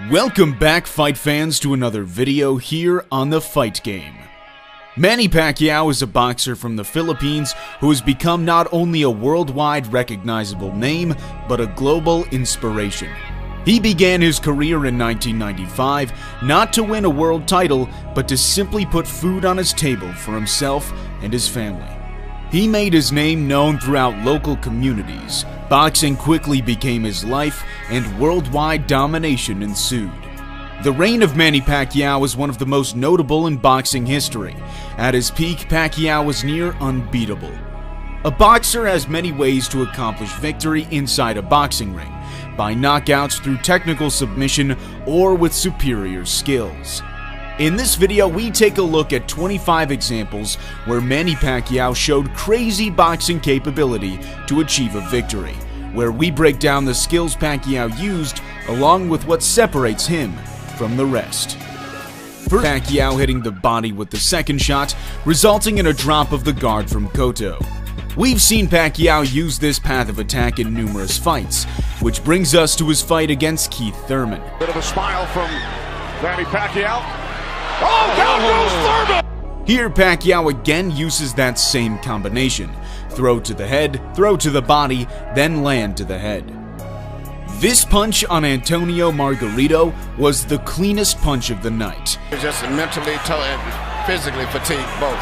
Welcome back, fight fans, to another video here on The Fight Game. Manny Pacquiao is a boxer from the Philippines who has become not only a worldwide recognizable name, but a global inspiration. He began his career in 1995 not to win a world title, but to simply put food on his table for himself and his family. He made his name known throughout local communities. Boxing quickly became his life, and worldwide domination ensued. The reign of Manny Pacquiao is one of the most notable in boxing history. At his peak, Pacquiao was near unbeatable. A boxer has many ways to accomplish victory inside a boxing ring, by knockouts through technical submission or with superior skills. In this video, we take a look at 25 examples where Manny Pacquiao showed crazy boxing capability to achieve a victory, where we break down the skills Pacquiao used along with what separates him from the rest. First, Pacquiao hitting the body with the second shot, resulting in a drop of the guard from Cotto. We've seen Pacquiao use this path of attack in numerous fights, which brings us to his fight against Keith Thurman. Bit of a smile from Manny Pacquiao. Oh, down goes Thurman! Here, Pacquiao again uses that same combination. Throw to the head, throw to the body, then land to the head. This punch on Antonio Margarito was the cleanest punch of the night. Just mentally and physically fatigued both.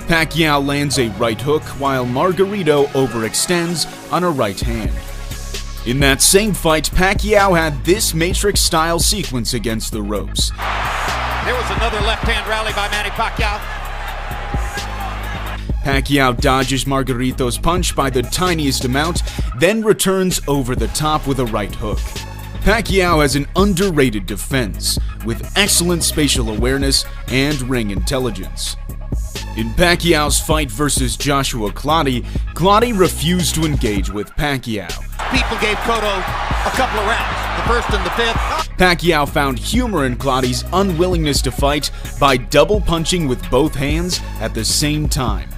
Pacquiao lands a right hook while Margarito overextends on a right hand. In that same fight, Pacquiao had this Matrix-style sequence against the ropes. There was another left-hand rally by Manny Pacquiao. Pacquiao dodges Margarito's punch by the tiniest amount, then returns over the top with a right hook. Pacquiao has an underrated defense, with excellent spatial awareness and ring intelligence. In Pacquiao's fight versus Joshua Clottey, Clottey refused to engage with Pacquiao. People gave Cotto a couple of rounds, the first and the fifth. Pacquiao found humor in Clottey's unwillingness to fight by double punching with both hands at the same time.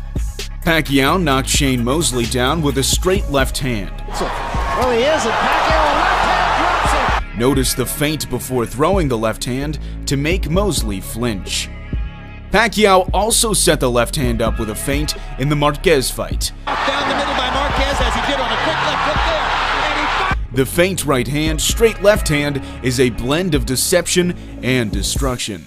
Pacquiao knocked Shane Mosley down with a straight left hand. Well, he is, and Pacquiao left hand drops him. Notice the feint before throwing the left hand to make Mosley flinch. Pacquiao also set the left hand up with a feint in the Marquez fight. Down the middle by Marquez as he did on a quick left hook there. The feint right hand, straight left hand is a blend of deception and destruction.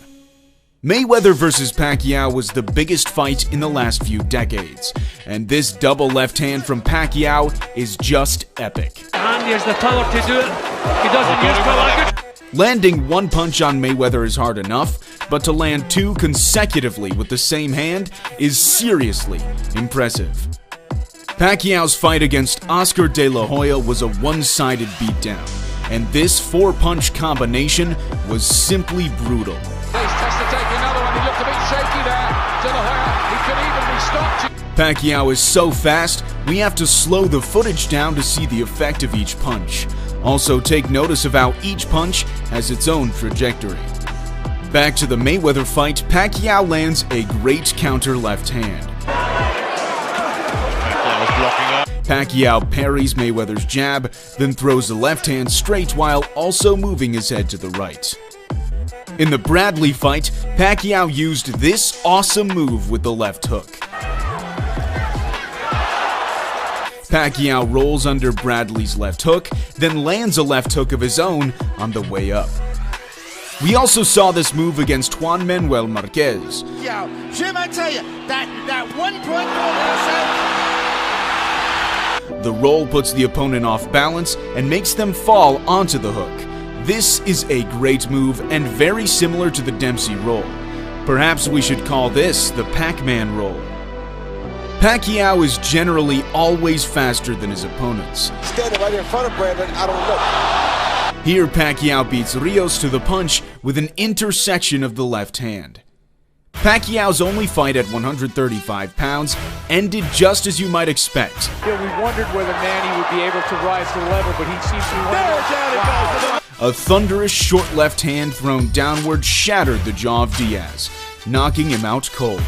Mayweather versus Pacquiao was the biggest fight in the last few decades, and this double left hand from Pacquiao is just epic. And he has the power to do it. He doesn't use power. Landing one punch on Mayweather is hard enough, but to land two consecutively with the same hand is seriously impressive. Pacquiao's fight against Oscar De La Hoya was a one-sided beatdown, and this four-punch combination was simply brutal. Has to take another one. He looked a bit shaky there. De La Hoya, he could even be stopped. Pacquiao is so fast, we have to slow the footage down to see the effect of each punch. Also, take notice of how each punch has its own trajectory. Back to the Mayweather fight, Pacquiao lands a great counter left hand. Pacquiao parries Mayweather's jab, then throws the left hand straight while also moving his head to the right. In the Bradley fight, Pacquiao used this awesome move with the left hook. Pacquiao rolls under Bradley's left hook, then lands a left hook of his own on the way up. We also saw this move against Juan Manuel Marquez. Yo, Jim, I tell you, that 1 point goal. The roll puts the opponent off balance and makes them fall onto the hook. This is a great move and very similar to the Dempsey roll. Perhaps we should call this the Pac-Man roll. Pacquiao is generally always faster than his opponents. Standing right in front of Brandon, I don't know. Here, Pacquiao beats Rios to the punch with an intersection of the left hand. Pacquiao's only fight at 135 pounds ended just as you might expect. We wondered whether Manny would be able to rise to the level, but he seems to be A thunderous short left hand thrown downward shattered the jaw of Diaz, knocking him out cold.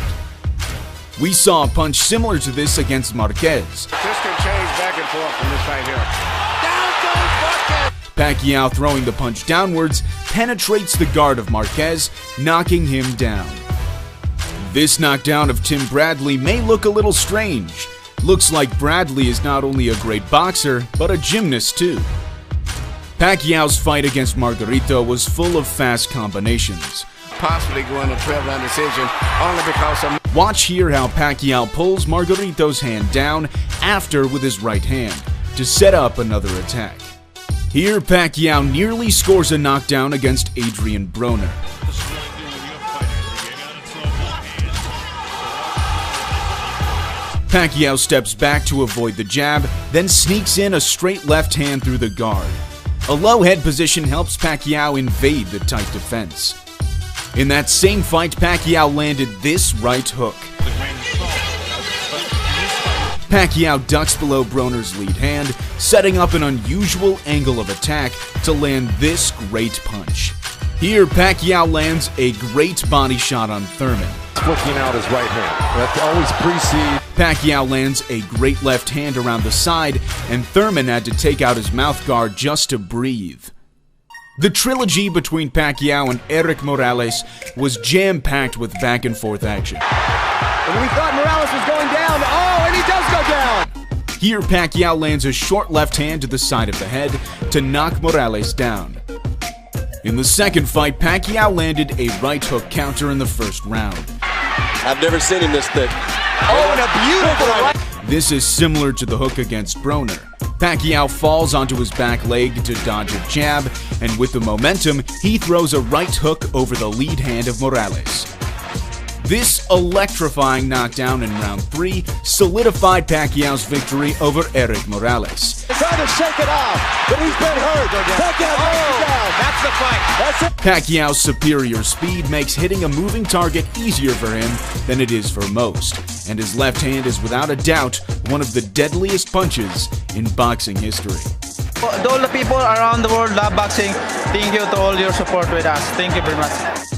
We saw a punch similar to this against Marquez. This can change back and forth from this fight here. Down goes Marquez. Pacquiao, throwing the punch downwards, penetrates the guard of Marquez, knocking him down. This knockdown of Tim Bradley may look a little strange. Looks like Bradley is not only a great boxer, but a gymnast too. Pacquiao's fight against Margarito was full of fast combinations. Possibly going to 12-round decision only because of... Watch here how Pacquiao pulls Margarito's hand down after with his right hand to set up another attack. Here, Pacquiao nearly scores a knockdown against Adrian Broner. Pacquiao steps back to avoid the jab, then sneaks in a straight left hand through the guard. A low head position helps Pacquiao invade the tight defense. In that same fight, Pacquiao landed this right hook. Pacquiao ducks below Broner's lead hand, setting up an unusual angle of attack to land this great punch. Here, Pacquiao lands a great body shot on Thurman. Flicking out his right hand. That always precedes. Pacquiao lands a great left hand around the side, and Thurman had to take out his mouth guard just to breathe. The trilogy between Pacquiao and Erik Morales was jam-packed with back-and-forth action. And we thought Morales was going down. Oh, and he does go down! Here, Pacquiao lands a short left hand to the side of the head to knock Morales down. In the second fight, Pacquiao landed a right hook counter in the first round. I've never seen him this thick. Oh, and a beautiful right. This is similar to the hook against Broner. Pacquiao falls onto his back leg to dodge a jab, and with the momentum, he throws a right hook over the lead hand of Morales. This electrifying knockdown in round 3 solidified Pacquiao's victory over Erik Morales. Trying to shake it off, but he's been hurt. Pacquiao down. That's the fight. That's it. Pacquiao's superior speed makes hitting a moving target easier for him than it is for most, and his left hand is without a doubt one of the deadliest punches in boxing history. To all the people around the world love boxing, thank you to all your support with us. Thank you very much.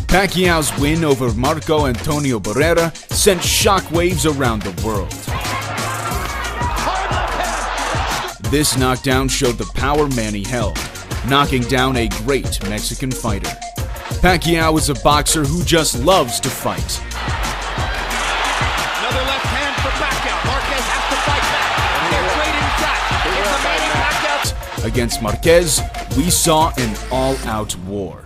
Pacquiao's win over Marco Antonio Barrera sent shockwaves around the world. This knockdown showed the power Manny held, knocking down a great Mexican fighter. Pacquiao is a boxer who just loves to fight. Another left hand for Pacquiao. Marquez has to fight back. They're trading shots. It's the Manny Pacquiao. Against Marquez, we saw an all-out war.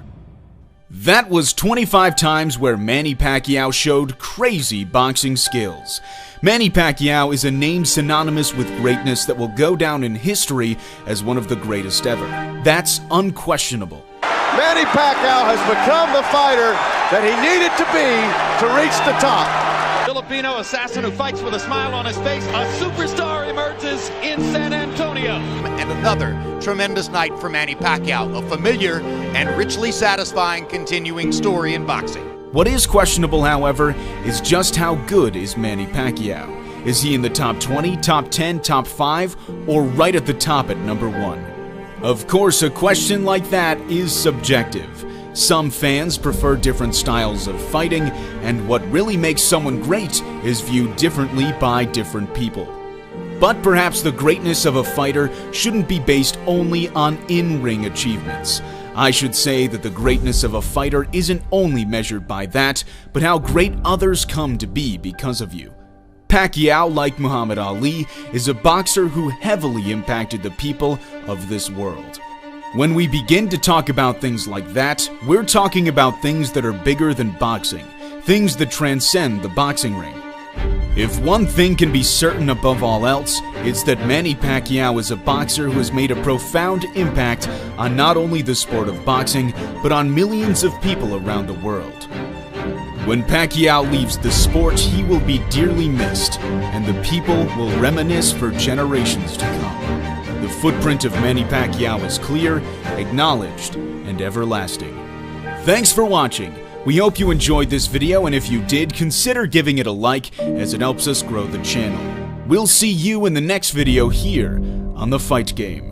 That was 25 times where Manny Pacquiao showed crazy boxing skills. Manny Pacquiao is a name synonymous with greatness that will go down in history as one of the greatest ever. That's unquestionable. Manny Pacquiao has become the fighter that he needed to be to reach the top. Filipino assassin who fights with a smile on his face. A superstar emerges in San Antonio. And another tremendous night for Manny Pacquiao, a familiar and richly satisfying continuing story in boxing. What is questionable, however, is just how good is Manny Pacquiao. Is he in the top 20, top 10, top 5, or right at the top at number 1? Of course, a question like that is subjective. Some fans prefer different styles of fighting, and what really makes someone great is viewed differently by different people. But perhaps the greatness of a fighter shouldn't be based only on in-ring achievements. I should say that the greatness of a fighter isn't only measured by that, but how great others come to be because of you. Pacquiao, like Muhammad Ali, is a boxer who heavily impacted the people of this world. When we begin to talk about things like that, we're talking about things that are bigger than boxing, things that transcend the boxing ring. If one thing can be certain above all else, it's that Manny Pacquiao is a boxer who has made a profound impact on not only the sport of boxing, but on millions of people around the world. When Pacquiao leaves the sport, he will be dearly missed, and the people will reminisce for generations to come. The footprint of Manny Pacquiao is clear, acknowledged, and everlasting. Thanks for watching. We hope you enjoyed this video, and if you did, consider giving it a like as it helps us grow the channel. We'll see you in the next video here on The Fight Game.